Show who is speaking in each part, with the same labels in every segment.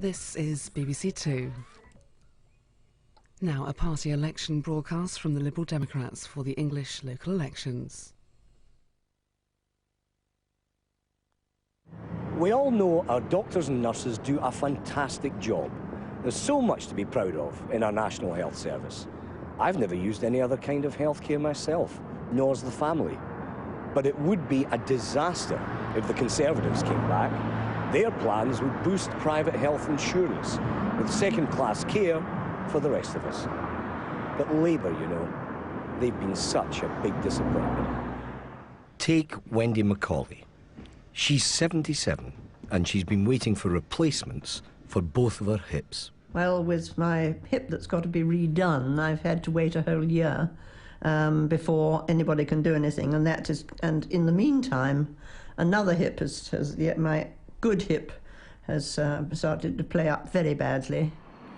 Speaker 1: This is BBC Two. Now a party election broadcast from the Liberal Democrats for the English local elections.
Speaker 2: We all know our doctors and nurses do a fantastic job. There's so much to be proud of in our National Health Service. I've never used any other kind of healthcare myself, nor's the family. But it would be a disaster if the Conservatives came back. Their plans would boost private health insurance with second-class care for the rest of us. But Labour, you know, they've been such a big disappointment.
Speaker 3: Take Wendy Macaulay. She's 77 and she's been waiting for replacements for both of her hips.
Speaker 4: Well, with my hip that's got to be redone, I've had to wait a whole year before anybody can do anything, and in the meantime, another hip my good hip has started to play up very badly.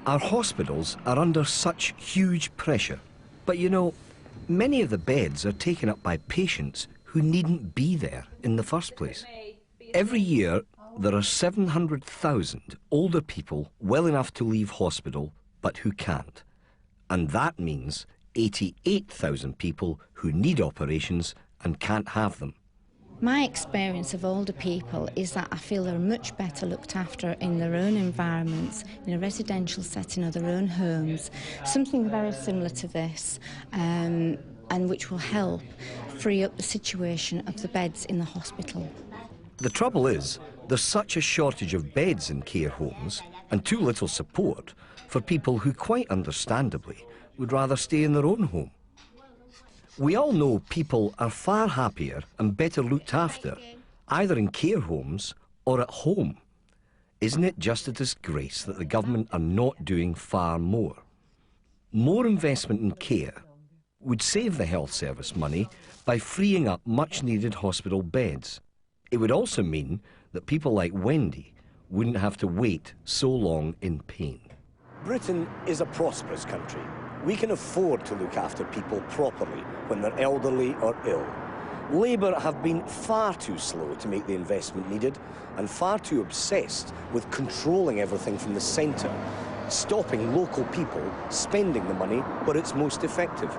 Speaker 3: Our hospitals are under such huge pressure, but you know, many of the beds are taken up by patients who needn't be there in the first place. Every year, there are 700,000 older people well enough to leave hospital, but who can't. And that means 88,000 people who need operations and can't have them.
Speaker 5: My experience of older people is that I feel they're much better looked after in their own environments, in a residential setting or their own homes, something very similar to this, and which will help free up the situation of the beds in the hospital.
Speaker 3: The trouble is, there's such a shortage of beds in care homes and too little support for people who, quite understandably, would rather stay in their own home. We all know people are far happier and better looked after, either in care homes or at home. Isn't it just a disgrace that the government are not doing far more? More investment in care would save the health service money by freeing up much-needed hospital beds. It would also mean that people like Wendy wouldn't have to wait so long in pain.
Speaker 2: Britain is a prosperous country. We can afford to look after people properly when they're elderly or ill. Labour have been far too slow to make the investment needed and far too obsessed with controlling everything from the centre, stopping local people spending the money where it's most effective.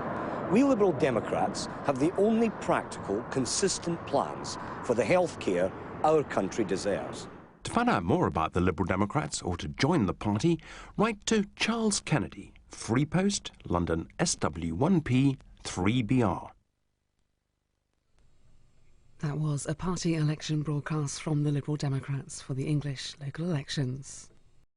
Speaker 2: We Liberal Democrats have the only practical, consistent plans for the health care our country deserves.
Speaker 6: To find out more about the Liberal Democrats or to join the party, write to Charles Kennedy, Free Post, London SW1P 3BR.
Speaker 1: That was a party election broadcast from the Liberal Democrats for the English local elections.